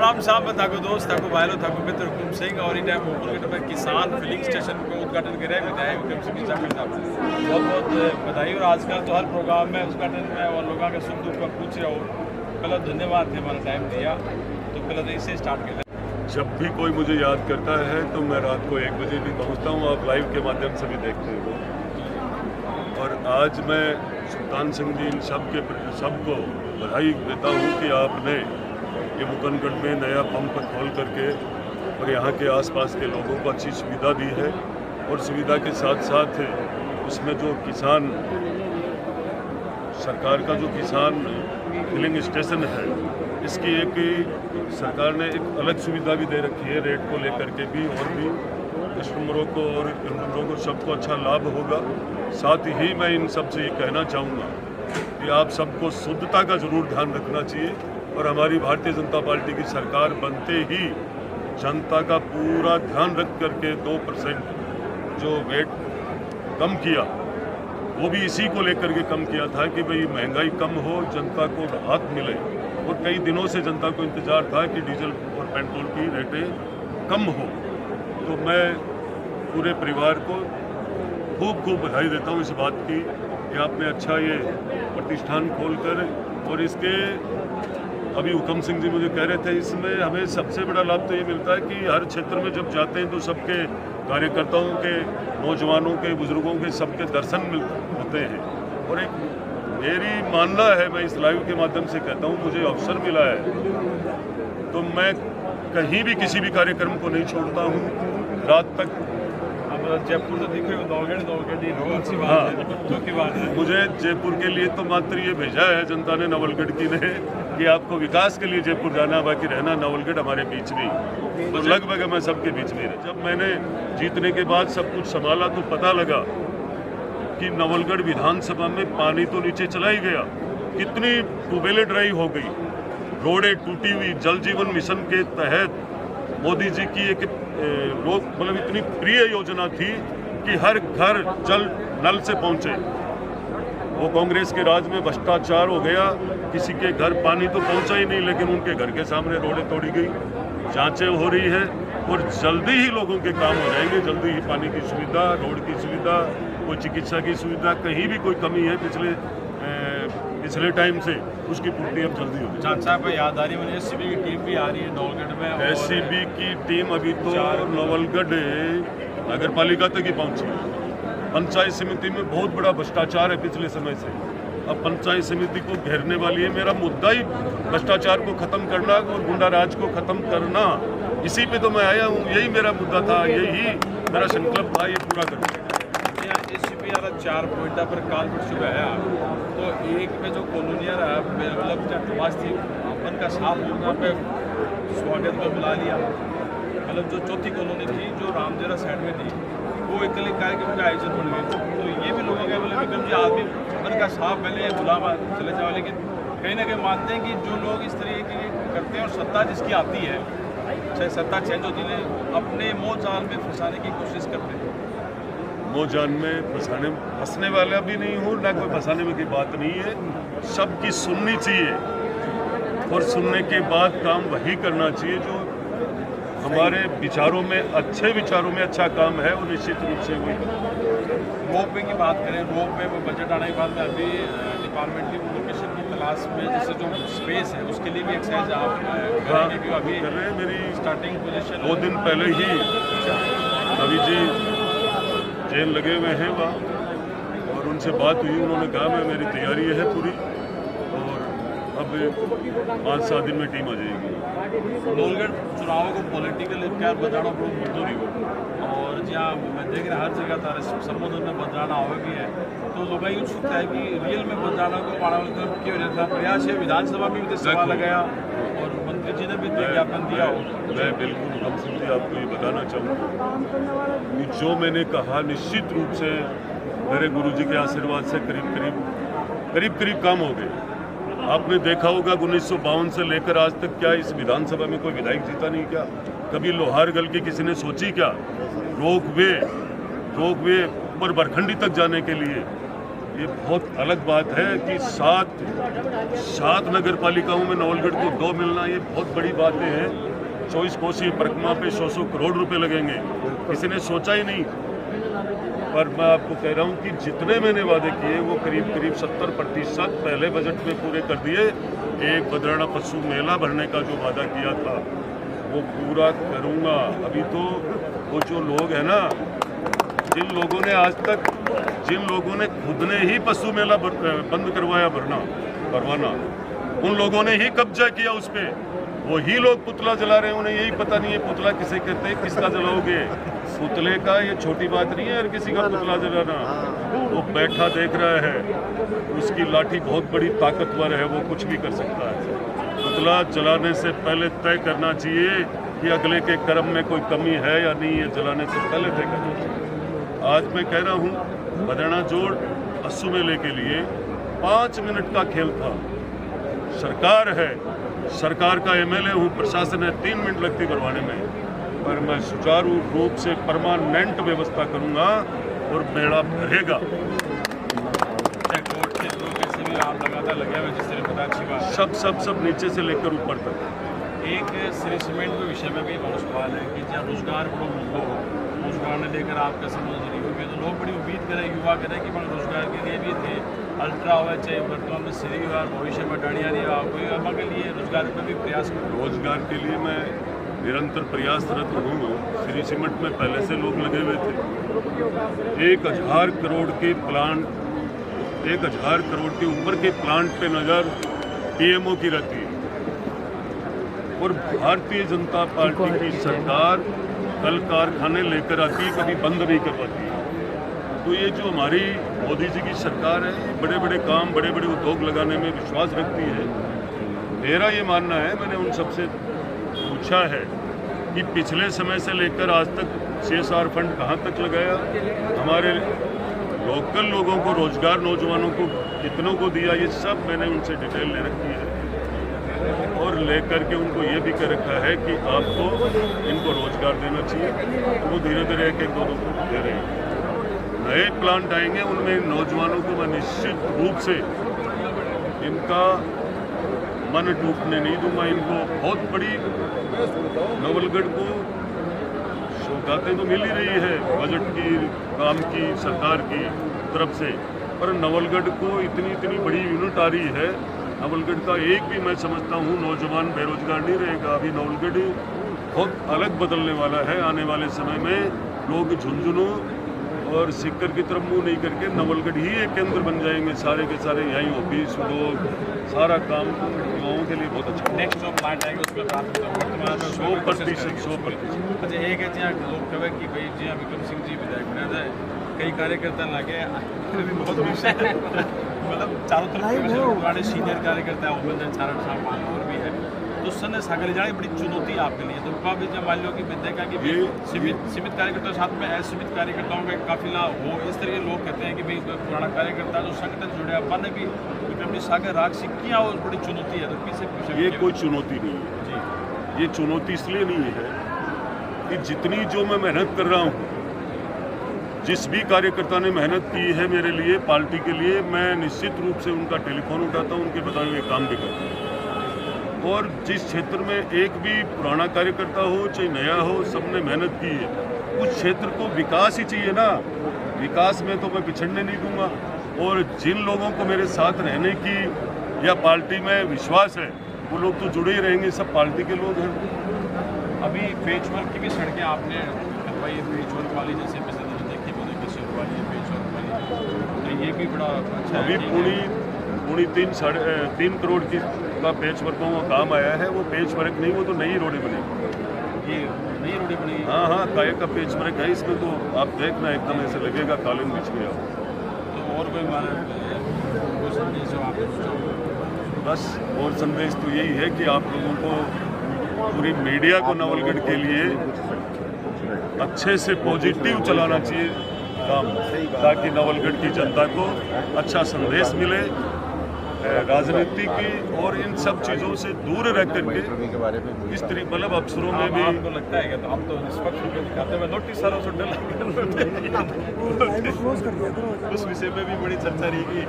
प्राम साहब थाको दोस्त थाको भाईलो थाको मित्र हुकुम सिंह और इन टाइम मुकुलगढ़ में किसान फिलिंग स्टेशन को उद्घाटन करे विधायक हुकुम सिंह साहब बहुत बहुत बधाई। और आजकल तो हर प्रोग्राम में उद्घाटन में और लोगों के सुख दुख का पूछ रहे हो। पहले धन्यवाद थे हमारा टाइम दिया, तो पहले तो इससे स्टार्ट कर। जब भी कोई मुझे याद करता है तो मैं रात को 1 बजे भी पहुंचता हूं, आप लाइव के माध्यम से भी देखते हो। और आज मैं सुल्तान सिंह जी इन सबको बधाई देता हूं कि आपने ये मुकनगढ़ में नया पंप खोल करके और यहाँ के आसपास के लोगों को अच्छी सुविधा दी है। और सुविधा के साथ साथ उसमें जो किसान सरकार का जो किसान फिलिंग स्टेशन है, इसकी एक सरकार ने एक अलग सुविधा भी दे रखी है रेट को लेकर के भी, और भी कस्टमरों को और लोगों को सबको अच्छा लाभ होगा। साथ ही मैं इन सब से ये कहना चाहूँगा कि आप सबको शुद्धता का ज़रूर ध्यान रखना चाहिए। और हमारी भारतीय जनता पार्टी की सरकार बनते ही जनता का पूरा ध्यान रख करके 2% जो वेट कम किया, वो भी इसी को लेकर के कम किया था कि भाई महंगाई कम हो, जनता को राहत मिले। और कई दिनों से जनता को इंतजार था कि डीजल और पेट्रोल की रेटें कम हो। तो मैं पूरे परिवार को खूब बधाई देता हूँ इस बात की कि आपने अच्छा ये प्रतिष्ठान खोलकर, और इसके अभी हुकुम सिंह जी मुझे कह रहे थे, इसमें हमें सबसे बड़ा लाभ तो ये मिलता है कि हर क्षेत्र में जब जाते हैं तो सबके कार्यकर्ताओं के, नौजवानों के, बुजुर्गों के सबके दर्शन होते हैं। और एक मेरी मानना है, मैं इस लाइव के माध्यम से कहता हूँ, मुझे अवसर मिला है तो मैं कहीं भी किसी भी कार्यक्रम को नहीं छोड़ता हूँ रात तक। जयपुर तो दिखे हाँ, मुझे जयपुर के लिए तो मात्र ये भेजा है जनता ने, नवलगढ़ की ने, कि आपको विकास के लिए जयपुर जाना, बाकी रहना नवलगढ़ हमारे बीच में। तो लगभग मैं सबके बीच में रहा। जब मैंने जीतने के बाद सब कुछ संभाला तो पता लगा कि नवलगढ़ विधानसभा में पानी तो नीचे चला ही गया, कितनी ट्यूबवेलें ड्राई हो गई, रोडें टूटी हुई। जल जीवन मिशन के तहत मोदी जी की एक मतलब इतनी प्रिय योजना थी कि हर घर जल नल से पहुंचे। वो कांग्रेस के राज में भ्रष्टाचार हो गया, किसी के घर पानी तो पहुंचा ही नहीं, लेकिन उनके घर के सामने रोडें तोड़ी गई। जांचें हो रही है और जल्दी ही लोगों के काम हो जाएंगे। जल्दी ही पानी की सुविधा, रोड की सुविधा, कोई चिकित्सा की सुविधा, कहीं भी कोई कमी है पिछले टाइम से, उसकी पूर्ति अब जल्दी होगी। चाचा को याद आ रही है, एससीबी की टीम भी आ रही है नवलगढ़ में। एससीबी की टीम अभी तो नवलगढ़ नगर पालिका तक ही पहुंची। पंचायत समिति में बहुत बड़ा भ्रष्टाचार है पिछले समय से, अब पंचायत समिति को घेरने वाली है। मेरा मुद्दा ही भ्रष्टाचार को खत्म करना और गुंडाराज को खत्म करना, इसी पे तो मैं आया हूँ। यही मेरा मुद्दा था, यही मेरा संकल्प था, ये पूरा करना। एससीबी 4 पॉइंट पर काल पड़ चुका है, तो एक पे जो कॉलोनियर है मतलब थी अपन का साफ होना पे स्वागत में बुला लिया। मतलब जो चौथी कॉलोनी थी जो रामदेरा साइड में थी, वो एक कार्यक्रम का आयोजन बन गई। तो ये भी लोगों के बोले विक्रम जी आदमी अपन का साफ पहले बुलावा चले जाओ, लेकिन कहीं ना कहीं मानते हैं कि जो लोग इस तरीके की करते हैं और सत्ता जिसकी आती है, चाहे सत्ता चेंज होती है, अपने मोह जाल में फंसाने की कोशिश करते हैं। मोह जाल में फंसने वाला भी नहीं हूँ, ना कोई फंसाने में की बात नहीं है। सबकी सुननी चाहिए और सुनने के बाद काम वही करना चाहिए जो हमारे विचारों में, अच्छे विचारों में अच्छा काम है, और निश्चित रूप से वही। रोप वे की बात करें, रोप वे बजट आने के बाद में अभी डिपार्टमेंट की लोकेशन की तलाश में, जैसे जो स्पेस है उसके लिए भी एक्सरसाइज आप अभी कर रहे हैं। मेरी स्टार्टिंग पोजीशन 2 दिन पहले ही रवि जी जेल लगे हुए हैं वहाँ, और उनसे बात हुई, उन्होंने कहा मैं मेरी तैयारी है पूरी, और अब 5-7 दिन में टीम आ जाएगी। नवलगढ़ चुनाव को पॉलिटिकल क्या बजाना बहुत मजदूरी हो, और जहाँ मैं देख रहा हर जगह था संबोधन में बदलाना हुआ भी है, तो लोग ये उत्सुकता है कि रियल में बदलाना को क्यों रहता प्रयास है। विधानसभा में भी सवाल लगाया और मंत्री जी ने भी ज्ञापन दिया। मैं बिल्कुल हम सिंह आपको ये बताना चाहूँगा कि जो मैंने कहा, निश्चित रूप से मेरे गुरुजी के आशीर्वाद से करीब काम हो गए। आपने देखा होगा 1952 से लेकर आज तक क्या इस विधानसभा में कोई विधायक जीता नहीं क्या? कभी लोहारगल की किसी ने सोची क्या? रोपवे ऊपर बरखंडी तक जाने के लिए ये बहुत अलग बात है कि सात नगर पालिकाओं में नवलगढ़ को 2 मिलना, ये बहुत बड़ी बातें हैं। 24 कोसी परिक्रमा पे 100 करोड़ रुपए लगेंगे, किसी ने सोचा ही नहीं। पर मैं आपको कह रहा हूँ कि जितने मैंने वादे किए वो करीब 70% पहले बजट में पूरे कर दिए। एक बदराना पशु मेला भरने का जो वादा किया था वो पूरा करूँगा। अभी तो वो जो लोग हैं ना, जिन लोगों ने खुद ने ही पशु मेला बंद करवाया करवाना, उन लोगों ने ही कब्जा किया उस पर, वही लोग पुतला जला रहे हैं। उन्हें यही पता नहीं है पुतला किसे कहते हैं, किसका जलाओगे। पुतले का ये छोटी बात नहीं है हर किसी का पुतला जलाना। वो बैठा देख रहा है, उसकी लाठी बहुत बड़ी ताकतवर है, वो कुछ भी कर सकता है। पुतला जलाने से पहले तय करना चाहिए कि अगले के कर्म में कोई कमी है या नहीं, ये जलाने से पहले तय करना चाहिए। आज मैं कह रहा हूँ बदराना जोड़ पशु मेले के लिए 5 मिनट का खेल था। सरकार है, सरकार का एमएलए हूँ, प्रशासन है, 3 मिनट लगती करवाने में, पर मैं सुचारू रूप से परमानेंट व्यवस्था करूँगा और मेला भरेगा। सब नीचे से लेकर ऊपर तक। एक श्री सीमेंट के विषय में भी बहुत सवाल है कि जहाँ रोजगार को रोजगार ने लेकर आपका समझ नहीं हुई, तो लोग बड़ी उम्मीद करें, युवा करें कि मैं रोजगार के लिए भी थे अल्ट्रा हुआ, चाहे वर्तमान में श्री और भविष्य में डाड़ियाँ कोई के लिए रोजगार पर भी प्रयास करूँ। रोजगार के लिए मैं निरंतर प्रयासरत हूँ। श्री सीमेंट में पहले से लोग लगे हुए थे। 1000 करोड़ के प्लांट, 1000 करोड़ के ऊपर के प्लांट पे नज़र पीएमओ की रहती है, और भारतीय जनता पार्टी की सरकार कल कारखाने लेकर आती है, कभी बंद नहीं करवाती। तो ये जो हमारी मोदी जी की सरकार है, बड़े बड़े काम, बड़े बड़े उद्योग लगाने में विश्वास रखती है। मेरा ये मानना है, मैंने उन सबसे पूछा है कि पिछले समय से लेकर आज तक CSR फंड कहाँ तक लगाया, हमारे लोकल लोगों को रोजगार, नौजवानों को कितनों को दिया, ये सब मैंने उनसे डिटेल ले रखी है। और लेकर के उनको ये भी कह रखा है कि आपको इनको रोजगार देना चाहिए। तो वो धीरे धीरे एक दो दे रहे हैं। नए प्लांट आएंगे, उनमें नौजवानों को मैं निश्चित रूप से इनका मन टूटने नहीं दूंगा। इनको बहुत बड़ी नवलगढ़ को सौगातें तो मिल ही रही है बजट की, काम की, सरकार की तरफ से, पर नवलगढ़ को इतनी बड़ी यूनिट आ रही है। नवलगढ़ का एक भी मैं समझता हूँ नौजवान बेरोजगार नहीं रहेगा। अभी नवलगढ़ बहुत अलग बदलने वाला है। आने वाले समय में लोग झुंझुनू और सिक्कर की तरफ मुंह नहीं करके नवलगढ़ ही एक केंद्र बन जाएंगे। सारे के सारे यहीं ऑफिस, उद्योग, सारा काम युवाओं के लिए बहुत अच्छा। नेक्स्ट जो प्लांट आएगा उसमें 100%। अच्छा, एक है जहाँ लोग कहे कि भाई जी विक्रम सिंह जी विधायक बना जाए, कई कार्यकर्ता लगे बहुत मतलब चारों तरफ सीनियर कार्यकर्ता है, उपेंद्र चारण साहब और भी है, तो सन सागले जाने बड़ी चुनौती आपके लिए। तो भी जब मान लो कि विद्या की सीमित कार्यकर्ताओं साथ में असीमित कार्यकर्ताओं का काफिला हो, इस तरह के लोग कहते हैं कि भाई पुराना कार्यकर्ता जो संगठन जुड़े अपन भी विक्रम जी सागर राग सिक्कियाँ और बड़ी चुनौती है, तो किसे ये कोई चुनौती नहीं है जी। ये चुनौती इसलिए नहीं है कि जितनी जो मैं मेहनत कर रहा हूँ, जिस भी कार्यकर्ता ने मेहनत की है मेरे लिए, पार्टी के लिए, मैं निश्चित रूप से उनका टेलीफोन उठाता हूँ, उनके बताए हुए काम भी करता हूँ। और जिस क्षेत्र में एक भी पुराना कार्यकर्ता हो चाहे नया हो, सबने मेहनत की है। उस क्षेत्र को विकास ही चाहिए ना, विकास में तो मैं पिछड़ने नहीं दूंगा। और जिन लोगों को मेरे साथ रहने की या पार्टी में विश्वास है, वो लोग तो जुड़े ही रहेंगे, सब पार्टी के लोग हैं। अभी पेचवर्क की भी सड़कें आपने करवाई, पेचवर्क वाली जैसे देखी वाली पेचवर्क वाली, तो ये भी बड़ा अच्छा अभी पूरी 3 करोड़ की का पेच वर्कों का काम आया है। वो पेच वर्क नहीं, वो तो नई रोडें बनेगी। ये नई रोडें बनेगी? हाँ, काय का पेच वर्क है इसमें, तो आप देखना एकदम ऐसे लगेगा कालीन बिछ गया। तो और कोई संदेश हो आप? बस और संदेश तो यही है कि आप लोगों को, पूरी मीडिया को नवलगढ़ के लिए अच्छे से पॉजिटिव चलाना चाहिए काम, ताकि नवलगढ़ की जनता को अच्छा संदेश मिले राजनीति की और इन सब चीज़ों से दूर रह करके इस तरीके मतलब अफसरों में भी आपको लगता है कि तो हम तो निष्पक्ष होकर दिखाते हुए नोटिस सारों से उस विषय में भी बड़ी चर्चा रही कि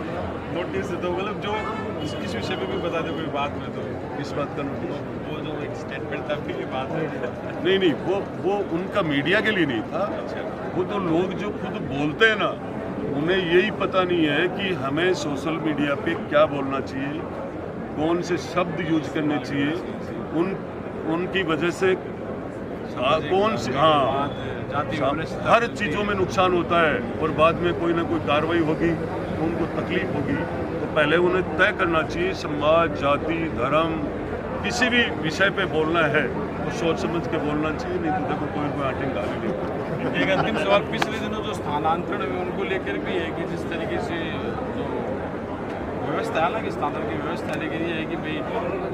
नोटिस तो मतलब जो किस विषय में भी बता दे कोई बात में तो इस बात का नोटिस वो जो एक स्टेटमेंट था फिर बात है नहीं वो उनका मीडिया के लिए नहीं था। वो तो लोग जो खुद बोलते हैं ना, उन्हें यही पता नहीं है कि हमें सोशल मीडिया पे क्या बोलना चाहिए, कौन से शब्द यूज करने चाहिए, उनकी वजह से कौन सी हर चीज़ों में नुकसान होता है और बाद में कोई ना कोई कार्रवाई होगी, उनको तकलीफ होगी। तो पहले उन्हें तय करना चाहिए समाज, जाति, धर्म, किसी भी विषय पे बोलना है तो सोच समझ के बोलना चाहिए, नहीं तो देखो कोई आटे गाली नहीं। एक अंतिम सवाल, पिछले दिनों जो स्थानांतरण है उनको लेकर भी है कि जिस तरीके से जो व्यवस्था है ना कि स्थानांतरण की व्यवस्था लेकर ये है कि भाई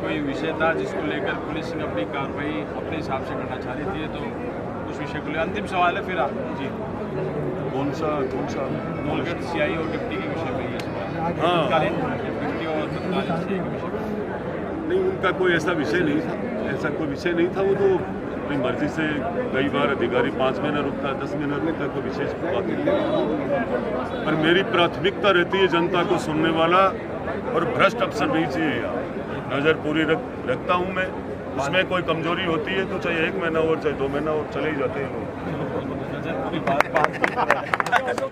कोई विषय था जिसको लेकर पुलिस ने अपनी कार्रवाई अपने हिसाब से करना चाह रही थी, तो उस विषय को लेकर अंतिम सवाल है फिर आप जी कौन सा नौलगढ़ CI और डिप्टी के विषय में ये सवाल हाँ डिप्टी और तत्कालीन CI के विषय में नहीं, उनका कोई ऐसा विषय नहीं था, ऐसा कोई विषय नहीं था। वो तो अपनी मर्जी से कई बार अधिकारी 5 महीने रुकता है, 10 महीने रुकता है, कोई विशेष बात नहीं। पर मेरी प्राथमिकता रहती है जनता को सुनने वाला और भ्रष्ट अफसर नहीं चाहिए। यार नज़र पूरी रखता हूँ मैं, उसमें कोई कमजोरी होती है तो चाहे 1 महीना और चाहे 2 महीना और चले ही जाते हैं लोग।